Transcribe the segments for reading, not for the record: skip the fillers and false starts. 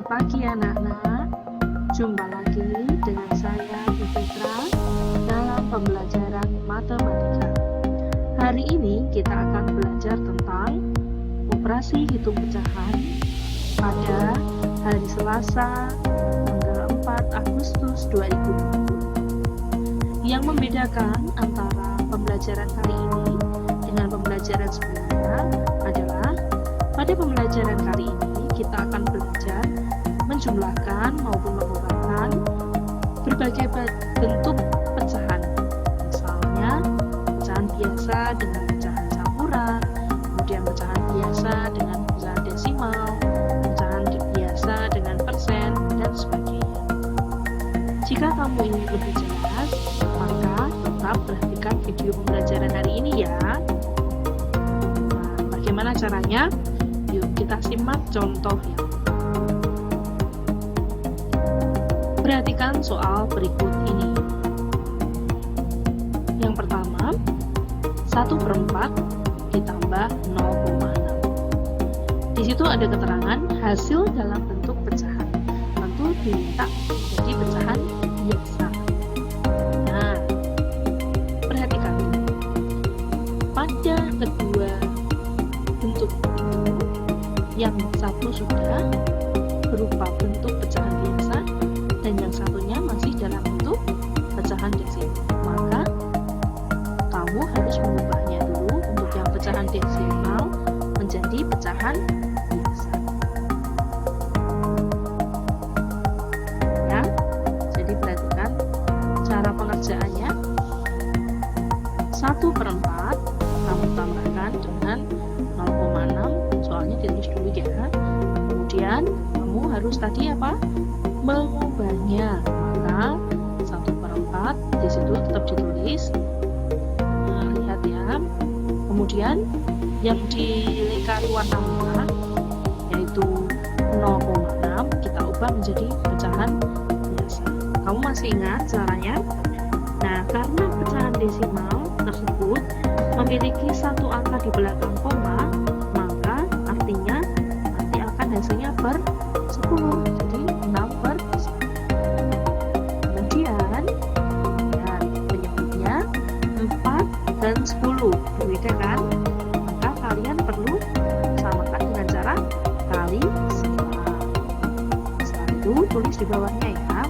Selamat pagi anak-anak. Jumpa lagi dengan saya Bu Fitra dalam pembelajaran matematika. Hari ini kita akan belajar tentang operasi hitung pecahan pada hari Selasa tanggal 4 Agustus 2020. Yang membedakan antara pembelajaran kali ini dengan pembelajaran sebelumnya adalah pada pembelajaran kali ini kita akan belajar menjumlahkan maupun mengurangi berbagai bentuk pecahan. Misalnya, pecahan biasa dengan pecahan campuran, kemudian pecahan biasa dengan pecahan desimal, pecahan biasa dengan persen, dan sebagainya. Jika kamu ingin lebih jelas, maka tetap perhatikan video pembelajaran hari ini ya. Nah, bagaimana caranya? Yuk kita simak contohnya. Perhatikan soal berikut ini. Yang pertama, 1/4 ditambah 0,6. Di situ ada keterangan hasil dalam bentuk pecahan. Tentu diminta menjadi pecahan biasa. Nah, perhatikan. Pada kedua bentuk itu, yang satu sudah berupa bentuk pecahan biasa dan yang satunya masih dalam bentuk pecahan desimal. Maka kamu harus mengubahnya dulu untuk yang pecahan desimal menjadi pecahan biasa. Ya, jadi perhatikan cara pengerjaannya. 1/4 kamu tambahkan dengan 0,6, soalnya ditulis dulu ya. Kemudian kamu harus tadi apa? Mengubahnya. Maka 1/4 di situ tetap ditulis. Nah, lihat ya. Kemudian yang dilingkari warna merah yaitu 0,6 kita ubah menjadi pecahan biasa. Kamu masih ingat caranya? Nah, karena pecahan desimal tersebut memiliki satu angka di belakang koma, maka artinya nanti akan hasilnya per 10, jadi 6/10. Kemudian ya, penyebutnya 4 dan 10 berbeda kan? Maka kalian perlu samakan dengan cara kali silang. Setelah itu tulis di bawahnya ya,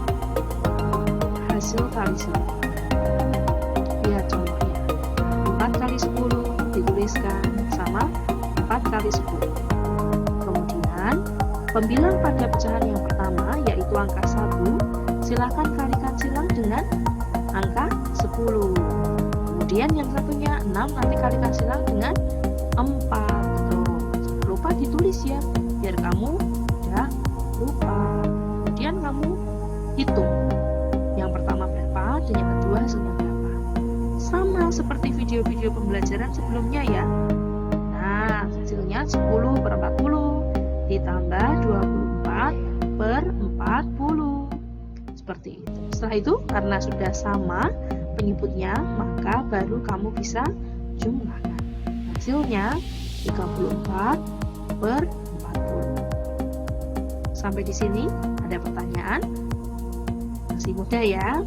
hasil kali silang. Lihat contohnya, 4 kali 10 dituliskan sama 4 kali 10. Kemudian pembilang pada pecahan yang pertama yaitu angka 1, silakan kalikan silang dengan angka 10. Kemudian yang satunya 6, nanti kalikan silang dengan 4. Tuh, jangan lupa ditulis ya, biar kamu tidak lupa. Kemudian kamu hitung yang pertama berapa dan yang kedua hasilnya berapa. Sama seperti video-video pembelajaran sebelumnya ya. Nah, hasilnya 10/40 ditambah 24/40. Seperti itu. Setelah itu, karena sudah sama penyebutnya, maka baru kamu bisa jumlahkan. Hasilnya 34/40. Sampai di sini ada pertanyaan? Masih mudah ya?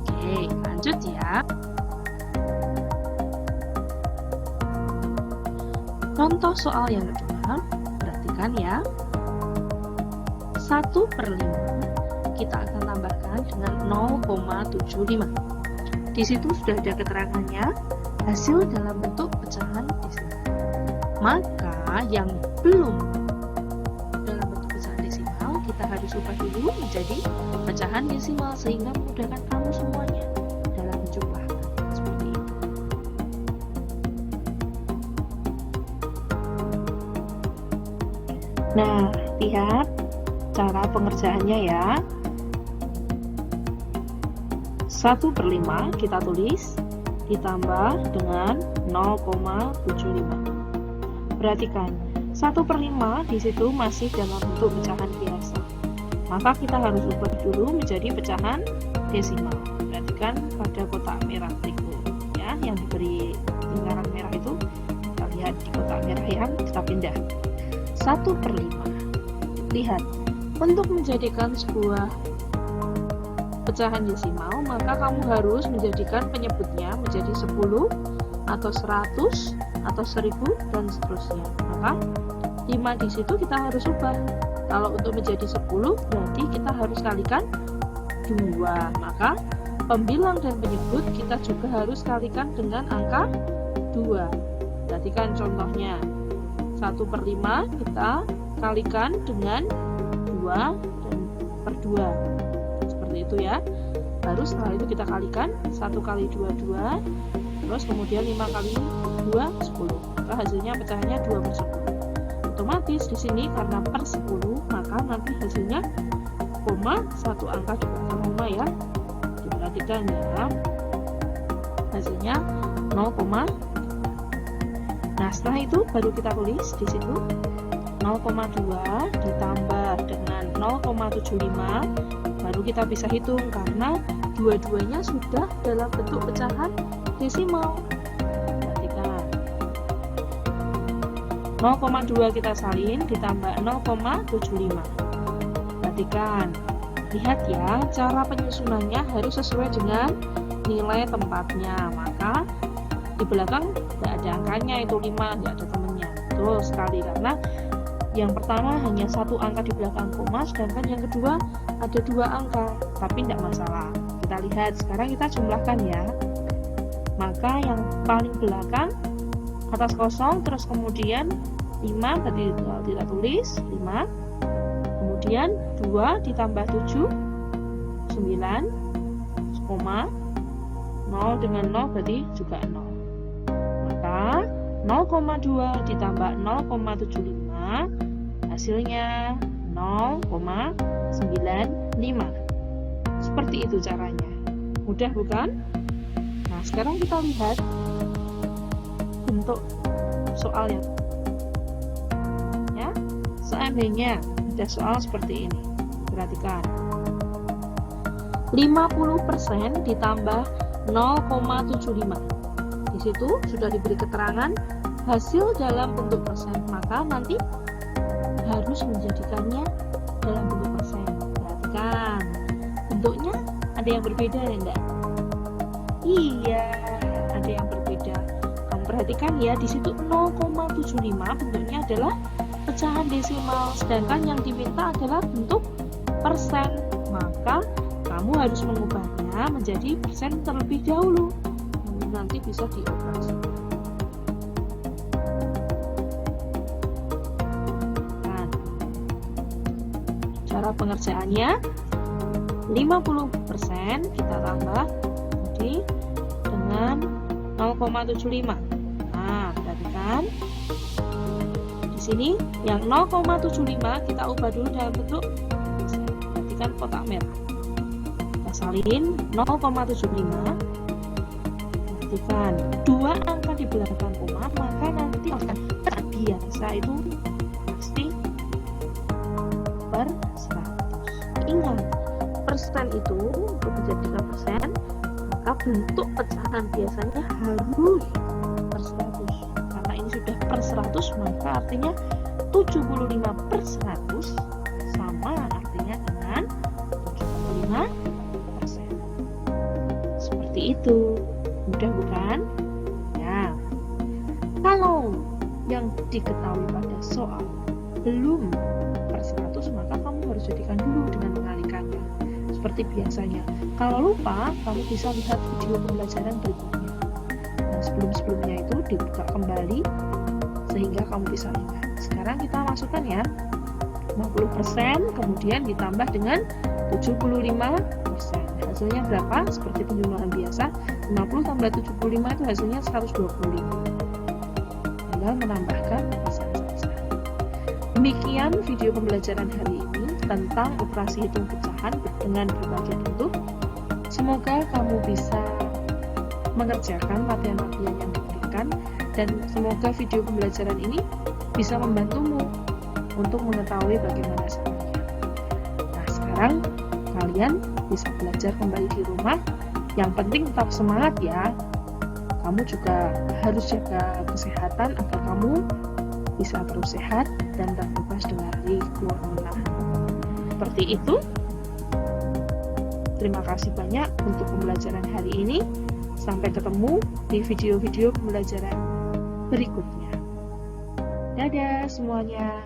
Oke, lanjut ya. Contoh soal yang kedua, perhatikan ya. 1/5 kita akan tambahkan dengan 0,75. Di situ sudah ada keterangannya hasil dalam bentuk pecahan desimal. Maka yang belum dalam bentuk pecahan desimal kita harus ubah dulu menjadi pecahan desimal sehingga memudahkan kamu semuanya dalam menjumlahkan. Seperti itu. Nah, lihat cara pengerjaannya ya. 1/5 kita tulis ditambah dengan 0,75. Perhatikan, 1/5 di situ masih dalam bentuk pecahan biasa. Maka kita harus ubah dulu menjadi pecahan desimal. Perhatikan pada kotak merah berikut ya, yang diberi lingkaran merah itu. Kita lihat di kotak merah yang kita pindah. 1/5. Lihat, Untuk menjadikan sebuah pecahan desimal, maka kamu harus menjadikan penyebutnya menjadi 10 atau 100 atau 1000 dan seterusnya. Maka 5 di situ kita harus ubah. Kalau untuk menjadi 10 berarti kita harus kalikan 2. Maka pembilang dan penyebut kita juga harus kalikan dengan angka 2. Perhatikan contohnya. 1/5 kita kalikan dengan 2 dan per 2. Seperti itu ya. Baru setelah itu kita kalikan 1 kali 2, 2. Terus kemudian 5 kali 2, 10. Maka hasilnya pecahannya 2/10. Otomatis di sini karena per 10, maka nanti hasilnya koma, satu angka di belakang koma ya. Diperhatikan ya. Hasilnya 0, nah setelah itu baru kita tulis di situ 0,2 ditambah dengan 0,75, baru kita bisa hitung karena dua-duanya sudah dalam bentuk pecahan desimal. Perhatikan 0,2 kita salin ditambah 0,75. Perhatikan, lihat ya, cara penyusunannya harus sesuai dengan nilai tempatnya. Maka di belakang tidak ada angkanya, itu 5, tidak ada temennya. Betul sekali, karena yang pertama hanya satu angka di belakang koma, sedangkan yang kedua ada 2 angka, tapi tidak masalah. Kita lihat, sekarang kita jumlahkan ya. Maka yang paling belakang atas kosong, terus kemudian 5, tadi kita tulis 5, kemudian 2 ditambah 7, 9, koma, 0 dengan 0 berarti juga 0. Maka 0,2 ditambah 0,75 hasilnya 0,95. Seperti itu caranya. Mudah bukan? Nah, sekarang kita lihat bentuk soalnya. Ya, seandainya ada soal seperti ini. Perhatikan. 50% ditambah 0,75. Di situ sudah diberi keterangan hasil dalam bentuk persen, maka nanti harus menjadikannya dalam bentuk persen. Perhatikan, bentuknya ada yang berbeda ya enggak? Iya, ada yang berbeda. Kamu perhatikan ya, di situ 0,75 bentuknya adalah pecahan desimal, sedangkan yang diminta adalah bentuk persen. Maka kamu harus mengubahnya menjadi persen terlebih dahulu. Nanti bisa dioperasi. Nah, cara pengerjaannya 50% kita tambah jadi dengan 0,75. Nah, perhatikan di sini yang 0,75 kita ubah dulu dalam bentuk persen. Perhatikan kotak merah. Kita salin 0,75. Perhatikan 2 angka di belakang koma, maka nanti akan biasa itu pasti per 100. Ingat, persen itu untuk menjadikan persen, maka bentuk pecahan biasanya harus per 100. Karena ini sudah per 100, maka artinya 75/100 sama artinya dengan 75%. Seperti itu. Mudah bukan? Ya. Kalau yang diketahui pada soal belum per 100, maka kamu harus jadikan dulu dengan mengalikannya. Seperti biasanya. Kalau lupa, kamu bisa lihat video pembelajaran berikutnya. Nah, sebelum-sebelumnya itu dibuka kembali sehingga kamu bisa ingat. Sekarang kita masukkan ya. 50% kemudian ditambah dengan 75%. Hasilnya berapa? Seperti penjumlahan biasa, 50 tambah 75 itu hasilnya 125. Tinggal menambahkan persen saja. Demikian video pembelajaran hari ini tentang operasi hitung pecahan dengan berbagai bentuk. Semoga kamu bisa mengerjakan latihan-latihan yang diberikan, dan semoga video pembelajaran ini bisa membantumu untuk mengetahui bagaimana caranya. Nah, sekarang kalian bisa belajar kembali di rumah. Yang penting tetap semangat ya. Kamu juga harus jaga kesehatan agar kamu bisa terus sehat dan terbebas dari corona. seperti itu. Terima kasih banyak untuk pembelajaran hari ini. Sampai ketemu di video-video pembelajaran berikutnya. Dadah semuanya.